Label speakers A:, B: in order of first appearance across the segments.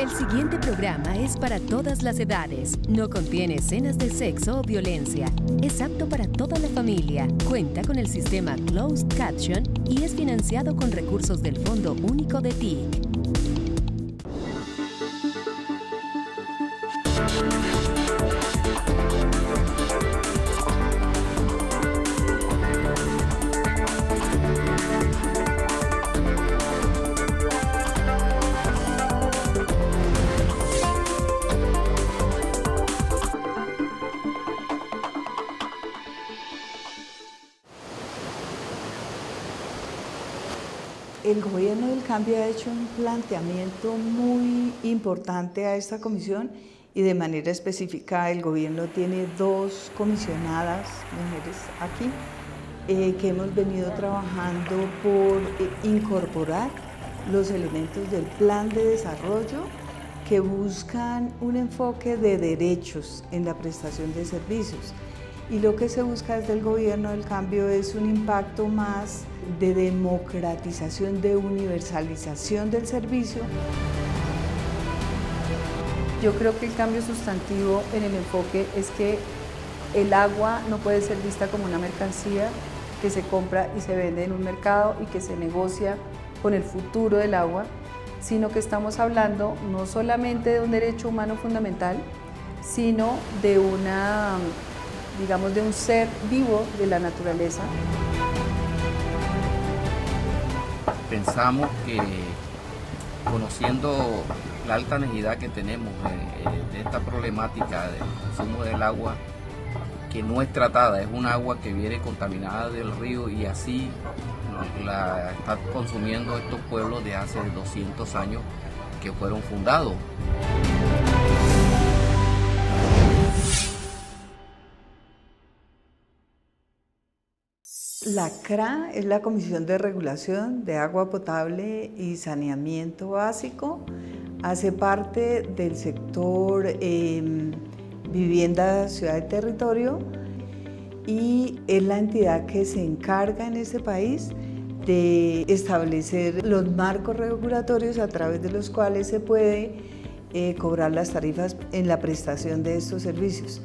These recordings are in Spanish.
A: El siguiente programa es para todas las edades. No contiene escenas de sexo o violencia. Es apto para toda la familia. Cuenta con el sistema Closed Caption y es financiado con recursos del Fondo Único de TIC.
B: El Gobierno del Cambio ha hecho un planteamiento muy importante a esta comisión y de manera específica el Gobierno tiene 2 comisionadas mujeres aquí que hemos venido trabajando por incorporar los elementos del plan de desarrollo que buscan un enfoque de derechos en la prestación de servicios. Y lo que se busca desde el Gobierno del Cambio es un impacto más de democratización, de universalización del servicio.
C: Yo creo que el cambio sustantivo en el enfoque es que el agua no puede ser vista como una mercancía que se compra y se vende en un mercado y que se negocia con el futuro del agua, sino que estamos hablando no solamente de un derecho humano fundamental, sino de de un ser vivo de la naturaleza.
D: Pensamos que, conociendo la alta necesidad que tenemos de esta problemática del consumo del agua, que no es tratada, es un agua que viene contaminada del río y así la están consumiendo estos pueblos de hace 200 años que fueron fundados.
B: La CRA es la Comisión de Regulación de Agua Potable y Saneamiento Básico. Hace parte del sector vivienda, ciudad y territorio y es la entidad que se encarga en este país de establecer los marcos regulatorios a través de los cuales se puede cobrar las tarifas en la prestación de estos servicios.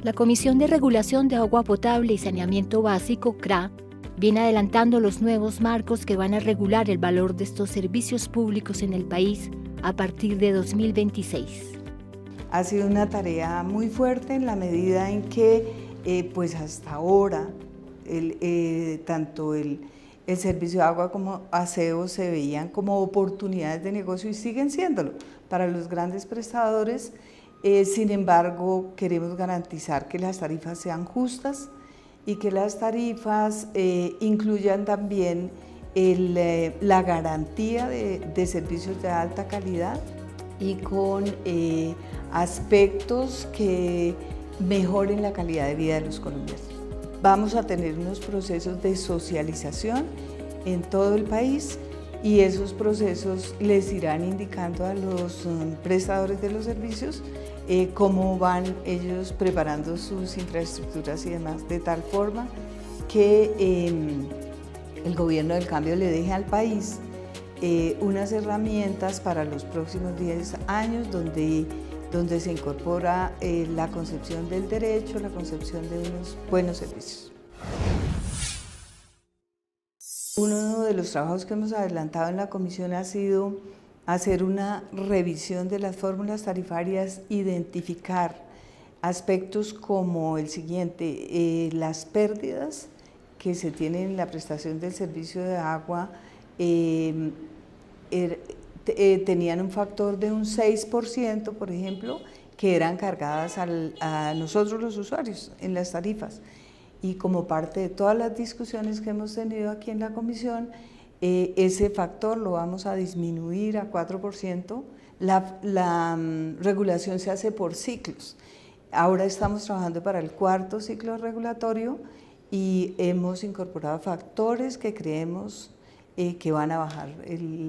E: La Comisión de Regulación de Agua Potable y Saneamiento Básico, CRA, viene adelantando los nuevos marcos que van a regular el valor de estos servicios públicos en el país a partir de 2026.
B: Ha sido una tarea muy fuerte en la medida en que pues hasta ahora tanto el servicio de agua como aseo se veían como oportunidades de negocio y siguen siéndolo para los grandes prestadores. Sin embargo, queremos garantizar que las tarifas sean justas y que las tarifas incluyan también la garantía de servicios de alta calidad y con aspectos que mejoren la calidad de vida de los colombianos. Vamos a tener unos procesos de socialización en todo el país y esos procesos les irán indicando a los prestadores de los servicios cómo van ellos preparando sus infraestructuras y demás, de tal forma que el Gobierno del Cambio le deje al país unas herramientas para los próximos 10 años donde se incorpora la concepción del derecho, la concepción de unos buenos servicios. Uno de los trabajos que hemos adelantado en la comisión ha sido hacer una revisión de las fórmulas tarifarias, identificar aspectos como el siguiente, las pérdidas que se tienen en la prestación del servicio de agua tenían un factor de un 6%, por ejemplo, que eran cargadas a nosotros los usuarios en las tarifas. Y como parte de todas las discusiones que hemos tenido aquí en la comisión, ese factor lo vamos a disminuir a 4%. La regulación se hace por ciclos. Ahora estamos trabajando para el 4º ciclo regulatorio y hemos incorporado factores que creemos que van a bajar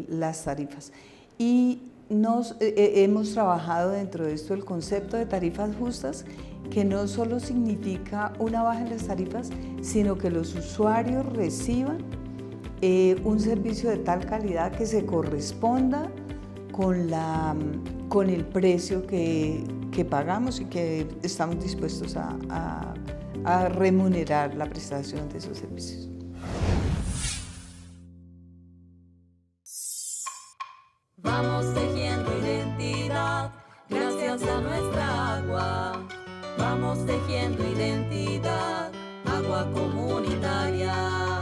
B: las tarifas. Y hemos trabajado dentro de esto el concepto de tarifas justas, que no solo significa una baja en las tarifas, sino que los usuarios reciban un servicio de tal calidad que se corresponda con el precio que pagamos y que estamos dispuestos a remunerar la prestación de esos servicios.
F: Vamos tejiendo identidad gracias a nuestra agua. Vamos tejiendo identidad, agua comunitaria,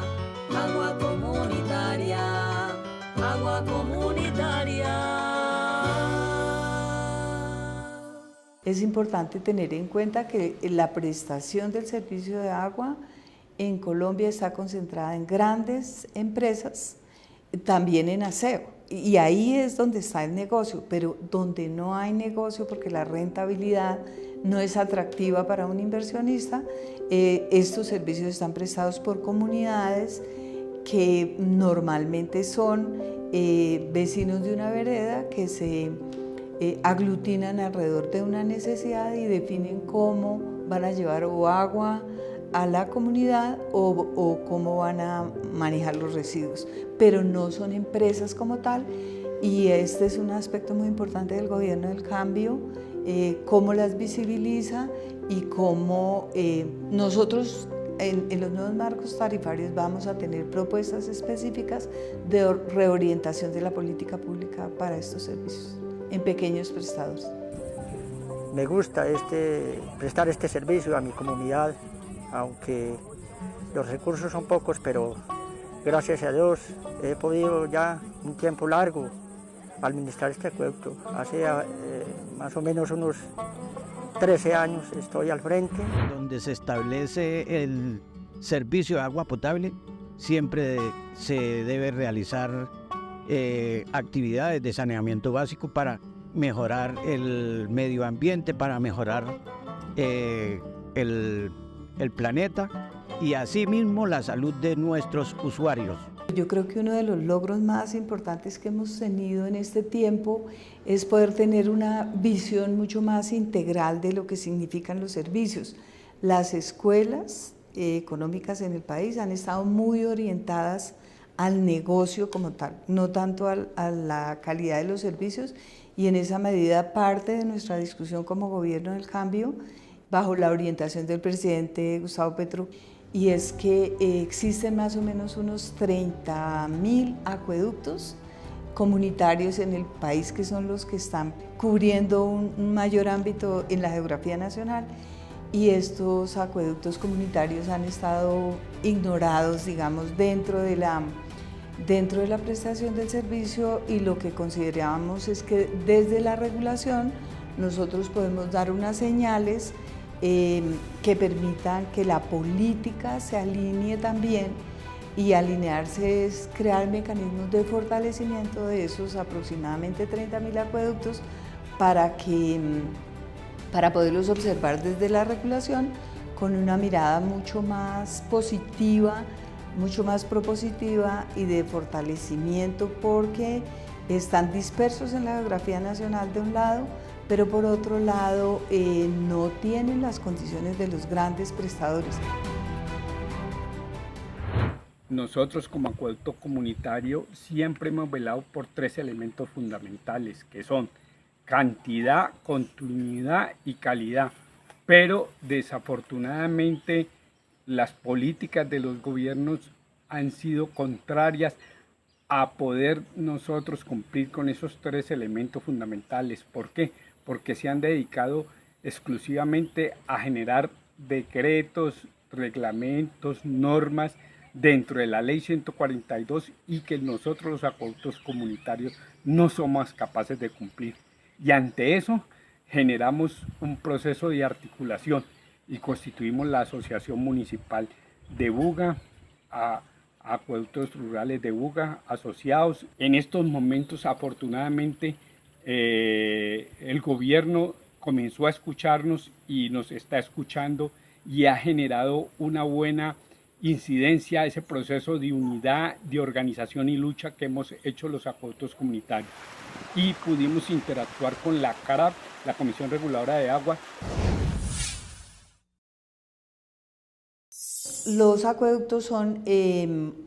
F: agua comunitaria, agua comunitaria.
B: Es importante tener en cuenta que la prestación del servicio de agua en Colombia está concentrada en grandes empresas, también en aseo. Y ahí es donde está el negocio, pero donde no hay negocio porque la rentabilidad no es atractiva para un inversionista, estos servicios están prestados por comunidades que normalmente son vecinos de una vereda que se aglutinan alrededor de una necesidad y definen cómo van a llevar o agua a la comunidad o cómo van a manejar los residuos, pero no son empresas como tal, y este es un aspecto muy importante del gobierno del cambio, cómo las visibiliza y cómo nosotros en los nuevos marcos tarifarios vamos a tener propuestas específicas de reorientación de la política pública para estos servicios en pequeños prestadores.
G: Me gusta prestar este servicio a mi comunidad, aunque los recursos son pocos, pero gracias a Dios he podido ya un tiempo largo administrar este acueducto. Hace más o menos unos 13 años estoy al frente.
H: Donde se establece el servicio de agua potable, siempre se debe realizar actividades de saneamiento básico para mejorar el medio ambiente, para mejorar el planeta y asimismo la salud de nuestros usuarios.
B: Yo creo que uno de los logros más importantes que hemos tenido en este tiempo es poder tener una visión mucho más integral de lo que significan los servicios. Las escuelas económicas en el país han estado muy orientadas al negocio como tal, no tanto a la calidad de los servicios, y en esa medida parte de nuestra discusión como gobierno del cambio, bajo la orientación del presidente Gustavo Petro, y es que existen más o menos unos 30.000 acueductos comunitarios en el país que son los que están cubriendo un mayor ámbito en la geografía nacional, y estos acueductos comunitarios han estado ignorados, digamos, dentro de la prestación del servicio, y lo que consideramos es que desde la regulación nosotros podemos dar unas señales que permitan que la política se alinee también, y alinearse es crear mecanismos de fortalecimiento de esos aproximadamente 30.000 acueductos para poderlos observar desde la regulación con una mirada mucho más positiva, mucho más propositiva y de fortalecimiento, porque están dispersos en la geografía nacional de un lado, pero por otro lado no tienen las condiciones de los grandes prestadores.
I: Nosotros como acueducto comunitario siempre hemos velado por 3 elementos fundamentales, que son cantidad, continuidad y calidad, pero desafortunadamente las políticas de los gobiernos han sido contrarias a poder nosotros cumplir con esos 3 elementos fundamentales. ¿Por qué? Porque se han dedicado exclusivamente a generar decretos, reglamentos, normas dentro de la ley 142, y que nosotros los acueductos comunitarios no somos capaces de cumplir. Y ante eso generamos un proceso de articulación y constituimos la Asociación Municipal de Buga, a Acueductos Rurales de Buga, asociados. En estos momentos, afortunadamente, el gobierno comenzó a escucharnos y nos está escuchando, y ha generado una buena incidencia a ese proceso de unidad, de organización y lucha que hemos hecho los acueductos comunitarios. Y pudimos interactuar con la CARAP, la Comisión Reguladora de Agua.
B: Los acueductos son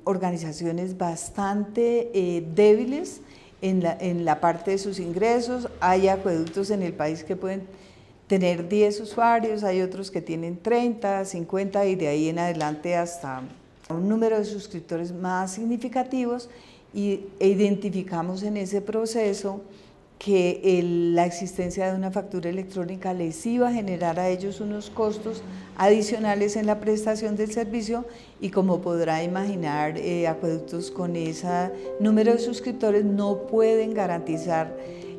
B: organizaciones bastante débiles en la parte de sus ingresos. Hay acueductos en el país que pueden tener 10 usuarios, hay otros que tienen 30, 50 y de ahí en adelante hasta un número de suscriptores más significativos, e identificamos en ese proceso que la existencia de una factura electrónica les iba a generar a ellos unos costos adicionales en la prestación del servicio, y como podrá imaginar, acueductos con ese número de suscriptores no pueden garantizar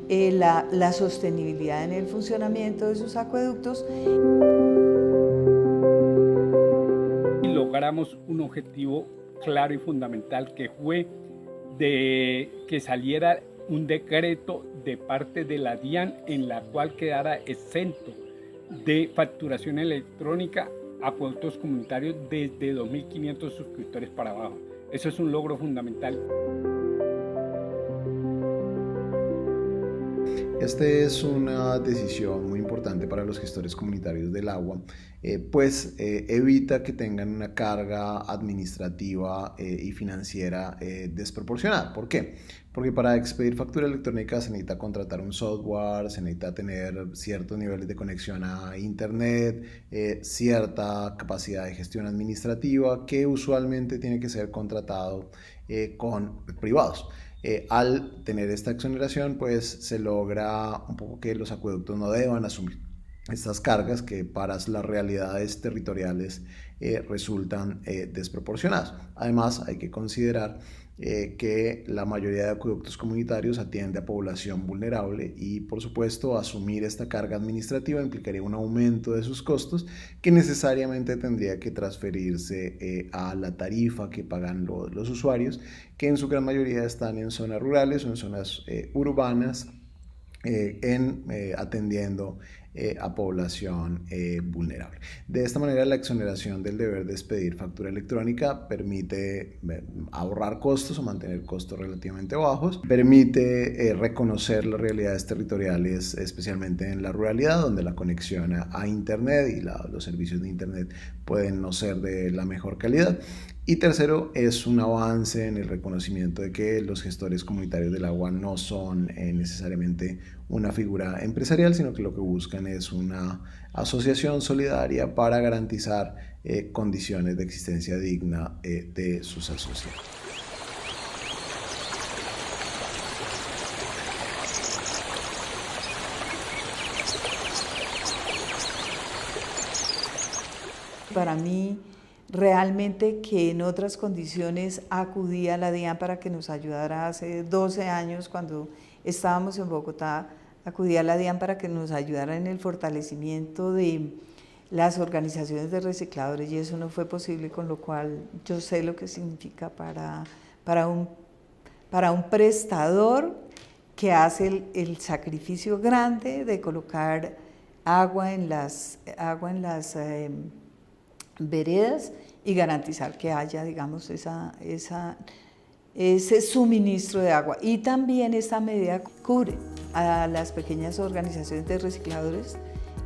B: la sostenibilidad en el funcionamiento de sus acueductos.
I: Y logramos un objetivo claro y fundamental, que fue de que saliera un decreto de parte de la DIAN en la cual quedara exento de facturación electrónica a acueductos comunitarios desde 2.500 suscriptores para abajo. Eso es un logro fundamental.
J: Esta es una decisión muy importante para los gestores comunitarios del agua, pues evita que tengan una carga administrativa y financiera desproporcionada. ¿Por qué? Porque para expedir factura electrónica se necesita contratar un software, se necesita tener ciertos niveles de conexión a internet, cierta capacidad de gestión administrativa que usualmente tiene que ser contratado con privados. Al tener esta exoneración, pues se logra un poco que los acueductos no deban asumir estas cargas que para las realidades territoriales resultan desproporcionadas. Además, hay que considerar que la mayoría de acueductos comunitarios atiende a población vulnerable y, por supuesto, asumir esta carga administrativa implicaría un aumento de sus costos que necesariamente tendría que transferirse a la tarifa que pagan los usuarios, que en su gran mayoría están en zonas rurales o en zonas urbanas, atendiendo a población vulnerable. De esta manera, la exoneración del deber de expedir factura electrónica permite ahorrar costos o mantener costos relativamente bajos, permite reconocer las realidades territoriales, especialmente en la ruralidad, donde la conexión a internet y los servicios de internet pueden no ser de la mejor calidad. Y tercero, es un avance en el reconocimiento de que los gestores comunitarios del agua no son necesariamente una figura empresarial, sino que lo que buscan es una asociación solidaria para garantizar condiciones de existencia digna de sus asociados.
B: Para mí, realmente que en otras condiciones acudí a la DIAN para que nos ayudara hace 12 años cuando estábamos en Bogotá, acudí a la DIAN para que nos ayudara en el fortalecimiento de las organizaciones de recicladores, y eso no fue posible, con lo cual yo sé lo que significa para un prestador que hace el sacrificio grande de colocar agua en las veredas y garantizar que haya, digamos, ese suministro de agua. Y también esta medida cubre a las pequeñas organizaciones de recicladores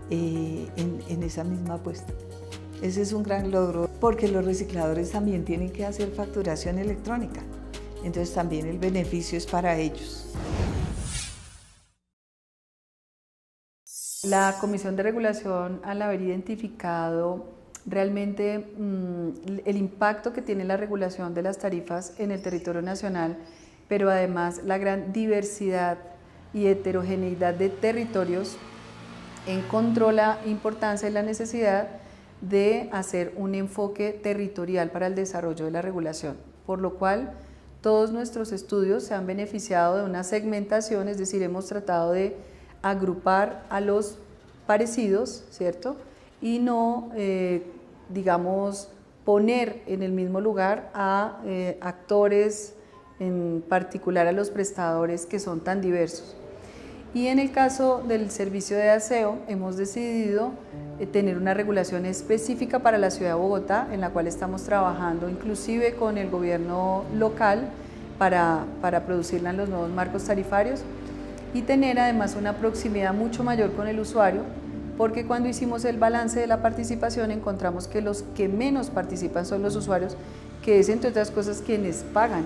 B: en esa misma apuesta. Ese es un gran logro, porque los recicladores también tienen que hacer facturación electrónica, entonces también el beneficio es para ellos.
C: La Comisión de Regulación, al haber identificado realmente el impacto que tiene la regulación de las tarifas en el territorio nacional, pero además la gran diversidad y heterogeneidad de territorios, encontró la importancia y la necesidad de hacer un enfoque territorial para el desarrollo de la regulación, por lo cual todos nuestros estudios se han beneficiado de una segmentación, es decir, hemos tratado de agrupar a los parecidos, ¿cierto? Y no, digamos, poner en el mismo lugar a actores, en particular a los prestadores que son tan diversos. Y en el caso del servicio de aseo, hemos decidido tener una regulación específica para la ciudad de Bogotá, en la cual estamos trabajando inclusive con el gobierno local para producirla en los nuevos marcos tarifarios, y tener además una proximidad mucho mayor con el usuario, porque cuando hicimos el balance de la participación encontramos que los que menos participan son los usuarios, que es, entre otras cosas, quienes pagan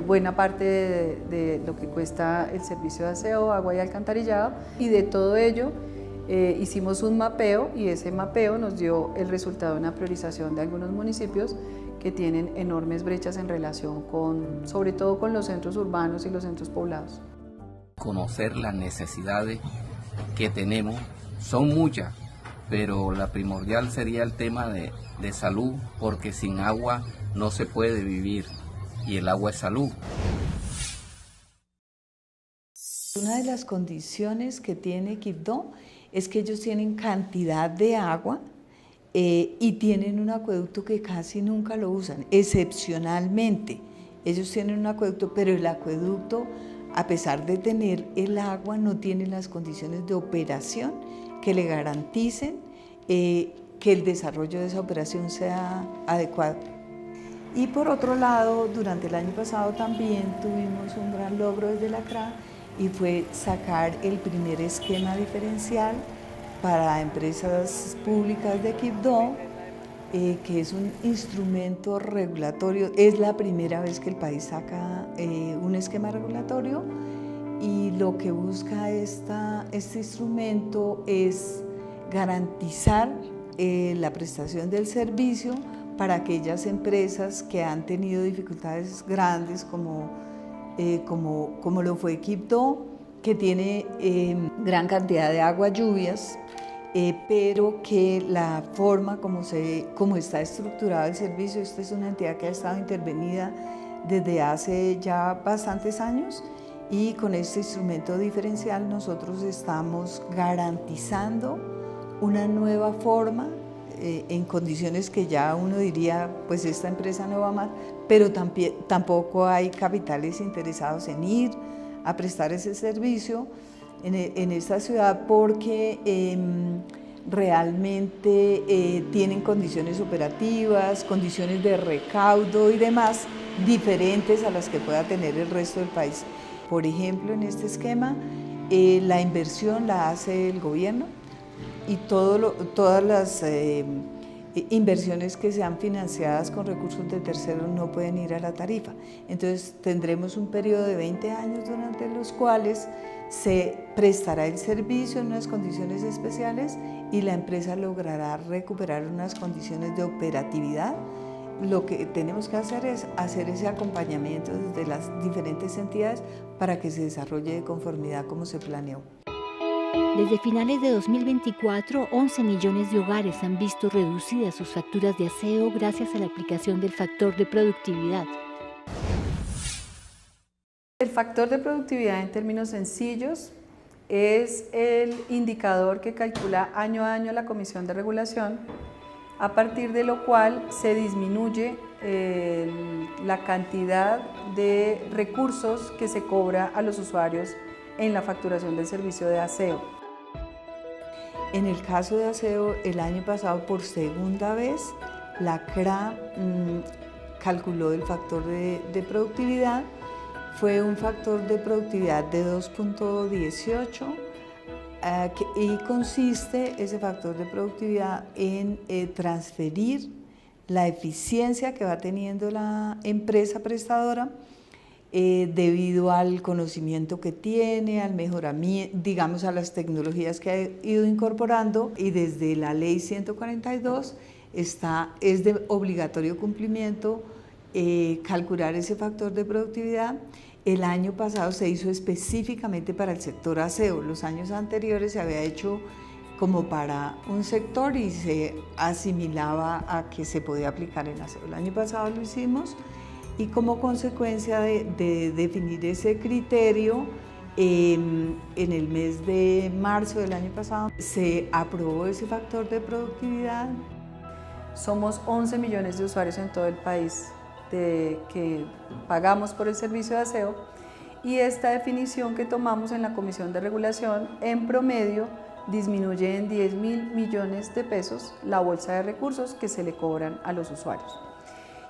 C: buena parte de lo que cuesta el servicio de aseo, agua y alcantarillado, y de todo ello hicimos un mapeo y ese mapeo nos dio el resultado de una priorización de algunos municipios que tienen enormes brechas en relación con, sobre todo con los centros urbanos y los centros poblados.
D: Conocer las necesidades que tenemos son muchas, pero la primordial sería el tema de salud, porque sin agua no se puede vivir y el agua es salud.
B: Una de las condiciones que tiene Quibdó es que ellos tienen cantidad de agua y tienen un acueducto que casi nunca lo usan, excepcionalmente. Ellos tienen un acueducto, pero el acueducto, a pesar de tener el agua, no tiene las condiciones de operación que le garanticen que el desarrollo de esa operación sea adecuado. Y por otro lado, durante el año pasado también tuvimos un gran logro desde la CRA y fue sacar el primer esquema diferencial para empresas públicas de Quibdó, que es un instrumento regulatorio. Es la primera vez que el país saca un esquema regulatorio y lo que busca este instrumento es garantizar la prestación del servicio para aquellas empresas que han tenido dificultades grandes como lo fue Quibdó, que tiene gran cantidad de agua, lluvias, pero que la forma como está estructurado el servicio, esta es una entidad que ha estado intervenida desde hace ya bastantes años y con este instrumento diferencial nosotros estamos garantizando una nueva forma en condiciones que ya uno diría, pues esta empresa no va mal, pero tampoco hay capitales interesados en ir a prestar ese servicio en esta ciudad porque realmente tienen condiciones operativas, condiciones de recaudo y demás diferentes a las que pueda tener el resto del país. Por ejemplo, en este esquema, la inversión la hace el gobierno y todas las inversiones que sean financiadas con recursos de terceros no pueden ir a la tarifa. Entonces tendremos un periodo de 20 años durante los cuales se prestará el servicio en unas condiciones especiales y la empresa logrará recuperar unas condiciones de operatividad. Lo que tenemos que hacer es hacer ese acompañamiento desde las diferentes entidades para que se desarrolle de conformidad como se planeó.
E: Desde finales de 2024, 11 millones de hogares han visto reducidas sus facturas de aseo gracias a la aplicación del factor de productividad.
C: El factor de productividad en términos sencillos es el indicador que calcula año a año la Comisión de Regulación, a partir de lo cual se disminuye la cantidad de recursos que se cobra a los usuarios en la facturación del servicio de aseo.
B: En el caso de aseo, el año pasado por segunda vez, la CRA calculó el factor de productividad. Fue un factor de productividad de 2.18 y consiste ese factor de productividad en transferir la eficiencia que va teniendo la empresa prestadora debido al conocimiento que tiene, al mejoramiento, digamos a las tecnologías que ha ido incorporando, y desde la ley 142 es de obligatorio cumplimiento calcular ese factor de productividad. El año pasado se hizo específicamente para el sector aseo, los años anteriores se había hecho como para un sector y se asimilaba a que se podía aplicar en aseo. El año pasado lo hicimos y como consecuencia de definir ese criterio, en el mes de marzo del año pasado se aprobó ese factor de productividad.
C: Somos 11 millones de usuarios en todo el país que pagamos por el servicio de aseo y esta definición que tomamos en la Comisión de Regulación en promedio disminuye en 10.000 millones de pesos la bolsa de recursos que se le cobran a los usuarios.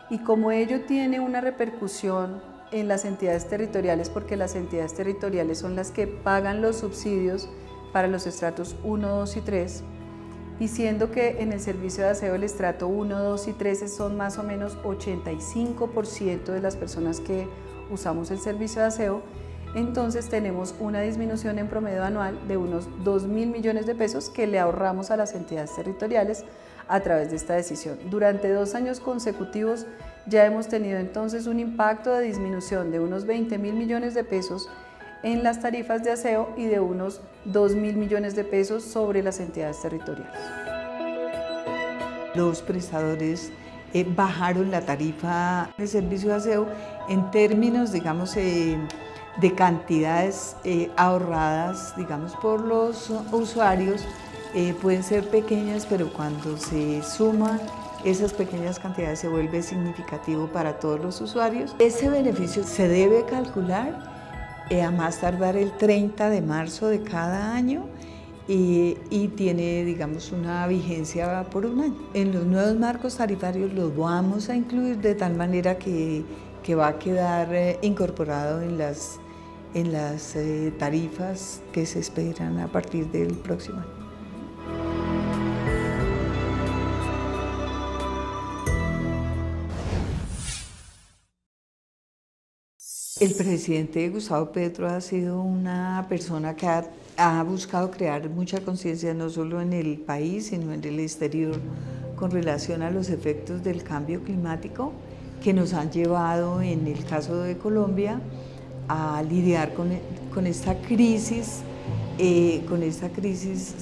C: Y como ello tiene una repercusión en las entidades territoriales, porque las entidades territoriales son las que pagan los subsidios para los estratos 1, 2 y 3, y siendo que en el servicio de aseo el estrato 1, 2 y 13 son más o menos 85% de las personas que usamos el servicio de aseo, entonces tenemos una disminución en promedio anual de unos 2.000 millones de pesos que le ahorramos a las entidades territoriales a través de esta decisión. Durante 2 años consecutivos ya hemos tenido entonces un impacto de disminución de unos 20.000 millones de pesos en las tarifas de aseo y de unos 2.000 millones de pesos sobre las entidades territoriales.
B: Los prestadores bajaron la tarifa de servicio de aseo en términos, digamos, de cantidades ahorradas, digamos, por los usuarios. Pueden ser pequeñas, pero cuando se suman esas pequeñas cantidades se vuelve significativo para todos los usuarios. Ese beneficio se debe calcular a más tardar el 30 de marzo de cada año y tiene, digamos, una vigencia por 1 año. En los nuevos marcos tarifarios los vamos a incluir de tal manera que va a quedar incorporado en las tarifas que se esperan a partir del próximo año. El presidente Gustavo Petro ha sido una persona que ha buscado crear mucha conciencia no solo en el país, sino en el exterior con relación a los efectos del cambio climático que nos han llevado, en el caso de Colombia, a lidiar con esta crisis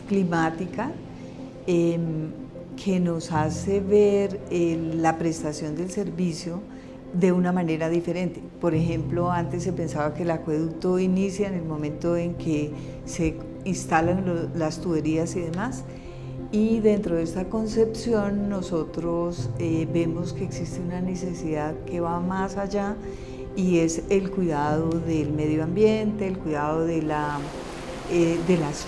B: climática que nos hace ver la prestación del servicio de una manera diferente. Por ejemplo, antes se pensaba que el acueducto inicia en el momento en que se instalan las tuberías y demás, y dentro de esta concepción nosotros vemos que existe una necesidad que va más allá y es el cuidado del medio ambiente, el cuidado de las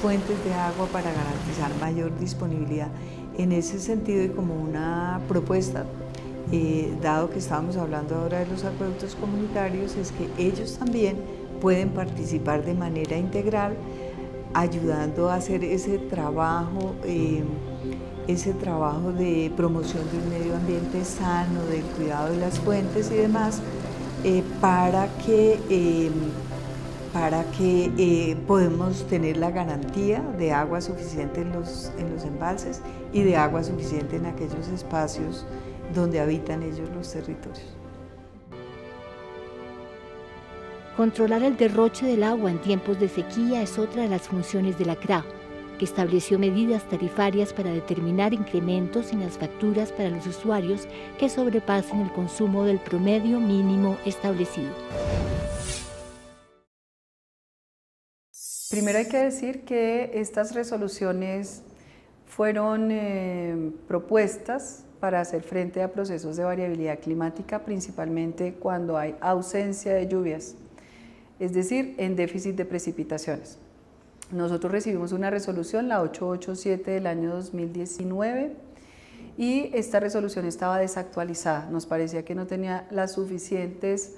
B: fuentes de agua para garantizar mayor disponibilidad. En ese sentido, y como una propuesta, dado que estábamos hablando ahora de los acueductos comunitarios, es que ellos también pueden participar de manera integral, ayudando a hacer ese trabajo de promoción de un medio ambiente sano, del cuidado de las fuentes y demás, para que podamos tener la garantía de agua suficiente en los embalses y de agua suficiente en aquellos espacios donde habitan ellos los territorios.
E: Controlar el derroche del agua en tiempos de sequía es otra de las funciones de la CRA, que estableció medidas tarifarias para determinar incrementos en las facturas para los usuarios que sobrepasen el consumo del promedio mínimo establecido.
C: Primero hay que decir que estas resoluciones fueron propuestas para hacer frente a procesos de variabilidad climática, principalmente cuando hay ausencia de lluvias, es decir, en déficit de precipitaciones. Nosotros recibimos una resolución, la 887 del año 2019, y esta resolución estaba desactualizada. Nos parecía que no tenía las suficientes,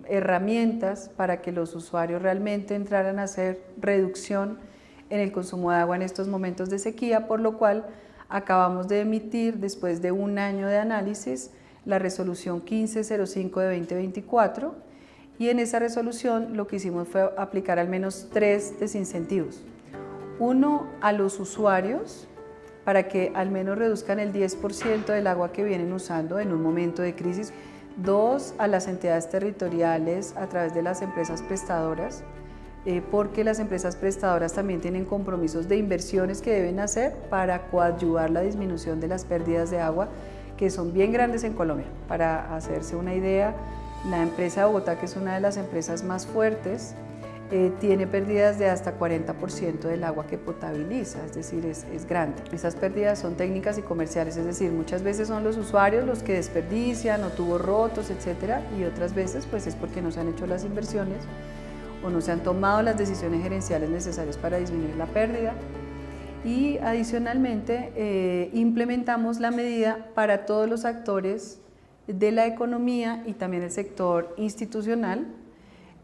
C: herramientas para que los usuarios realmente entraran a hacer reducción en el consumo de agua en estos momentos de sequía, por lo cual acabamos de emitir, después de 1 año de análisis, la resolución 1505 de 2024, y en esa resolución lo que hicimos fue aplicar al menos 3 desincentivos. Uno, a los usuarios, para que al menos reduzcan el 10% del agua que vienen usando en un momento de crisis. 2, a las entidades territoriales a través de las empresas prestadoras, porque las empresas prestadoras también tienen compromisos de inversiones que deben hacer para coadyuvar la disminución de las pérdidas de agua, que son bien grandes en Colombia. Para hacerse una idea, la empresa de Bogotá, que es una de las empresas más fuertes, tiene pérdidas de hasta 40% del agua que potabiliza, es decir, es grande. Esas pérdidas son técnicas y comerciales, es decir, muchas veces son los usuarios los que desperdician o tubos rotos, etcétera, y otras veces pues es porque no se han hecho las inversiones o no se han tomado las decisiones gerenciales necesarias para disminuir la pérdida. Y adicionalmente implementamos la medida para todos los actores de la economía y también el sector institucional.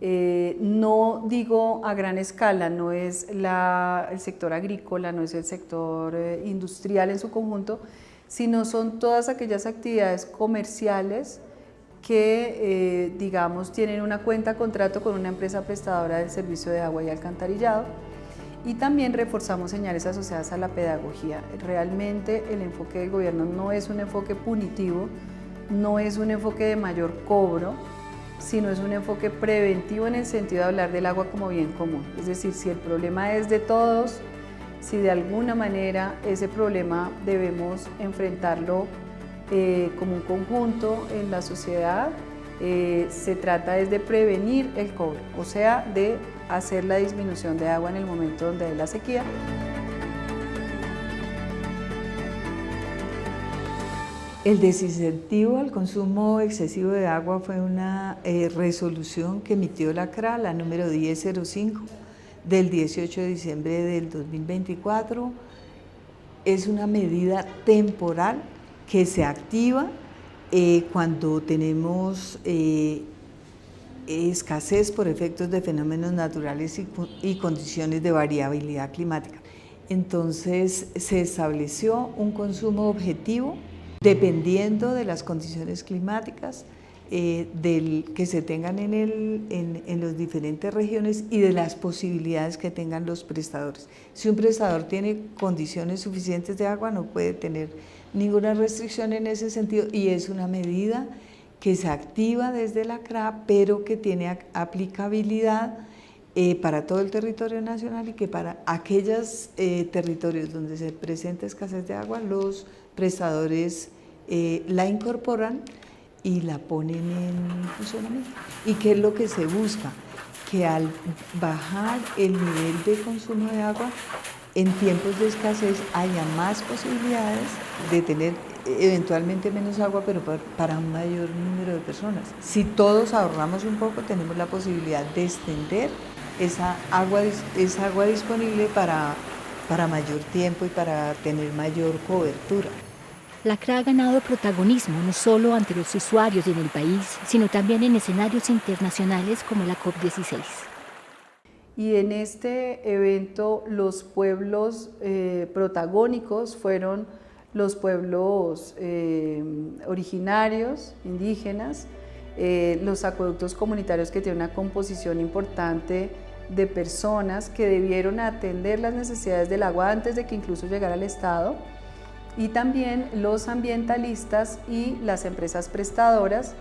C: No digo a gran escala, no es el sector agrícola, no es el sector industrial en su conjunto, sino son todas aquellas actividades comerciales que, digamos, tienen una cuenta contrato con una empresa prestadora del servicio de agua y alcantarillado. Y también reforzamos señales asociadas a la pedagogía. Realmente el enfoque del gobierno no es un enfoque punitivo, no es un enfoque de mayor cobro, sino es un enfoque preventivo en el sentido de hablar del agua como bien común. Es decir, si el problema es de todos, si de alguna manera ese problema debemos enfrentarlo como un conjunto en la sociedad, se trata es de prevenir el cobro, o sea, de hacer la disminución de agua en el momento donde hay la sequía.
B: El desincentivo al consumo excesivo de agua fue una resolución que emitió la CRA, la número 1005, del 18 de diciembre del 2024. Es una medida temporal que se activa cuando tenemos escasez por efectos de fenómenos naturales y condiciones de variabilidad climática. Entonces se estableció un consumo objetivo dependiendo de las condiciones climáticas que se tengan en las diferentes regiones y de las posibilidades que tengan los prestadores. Si un prestador tiene condiciones suficientes de agua, no puede tener ninguna restricción en ese sentido, y es una medida que se activa desde la CRA, pero que tiene aplicabilidad para todo el territorio nacional, y que para aquellos territorios donde se presenta escasez de agua, los prestadores la incorporan y la ponen en funcionamiento. ¿Y qué es lo que se busca? Que al bajar el nivel de consumo de agua, en tiempos de escasez haya más posibilidades de tener eventualmente menos agua, pero para un mayor número de personas. Si todos ahorramos un poco, tenemos la posibilidad de extender esa agua disponible para mayor tiempo y para tener mayor cobertura.
E: La CRA ha ganado protagonismo no solo ante los usuarios en el país, sino también en escenarios internacionales como la COP16.
C: Y en este evento los pueblos protagónicos fueron los pueblos originarios, indígenas, los acueductos comunitarios, que tienen una composición importante de personas que debieron atender las necesidades del agua antes de que incluso llegara al Estado, y también los ambientalistas y las empresas prestadoras,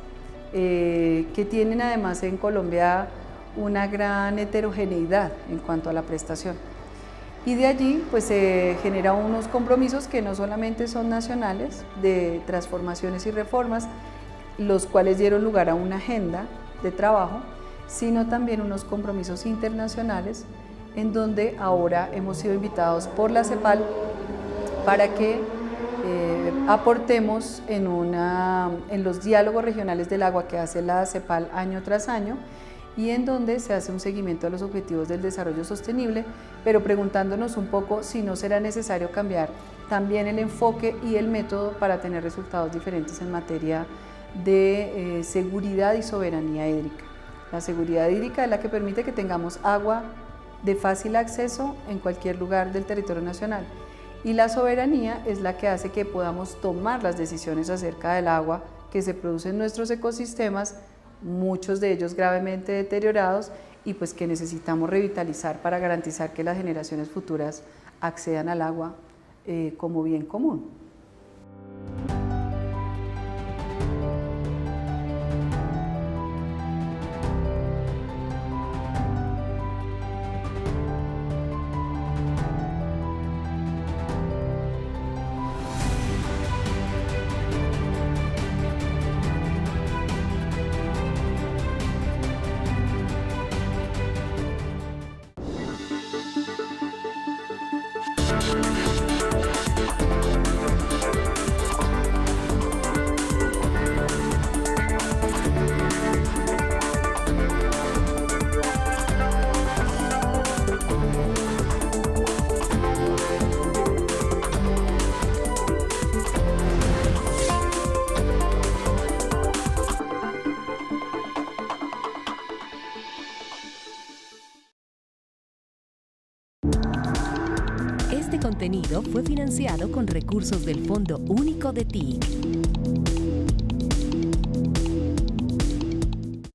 C: que tienen además en Colombia una gran heterogeneidad en cuanto a la prestación. Y de allí pues se generan unos compromisos que no solamente son nacionales, de transformaciones y reformas, los cuales dieron lugar a una agenda de trabajo, sino también unos compromisos internacionales, en donde ahora hemos sido invitados por la CEPAL para que aportemos en los diálogos regionales del agua que hace la CEPAL año tras año, y en donde se hace un seguimiento a los objetivos del desarrollo sostenible, pero preguntándonos un poco si no será necesario cambiar también el enfoque y el método para tener resultados diferentes en materia de seguridad y soberanía hídrica. La seguridad hídrica es la que permite que tengamos agua de fácil acceso en cualquier lugar del territorio nacional, y la soberanía es la que hace que podamos tomar las decisiones acerca del agua que se produce en nuestros ecosistemas, muchos de ellos gravemente deteriorados, y pues que necesitamos revitalizar para garantizar que las generaciones futuras accedan al agua como bien común.
A: Este contenido fue financiado con recursos del Fondo Único de TIC.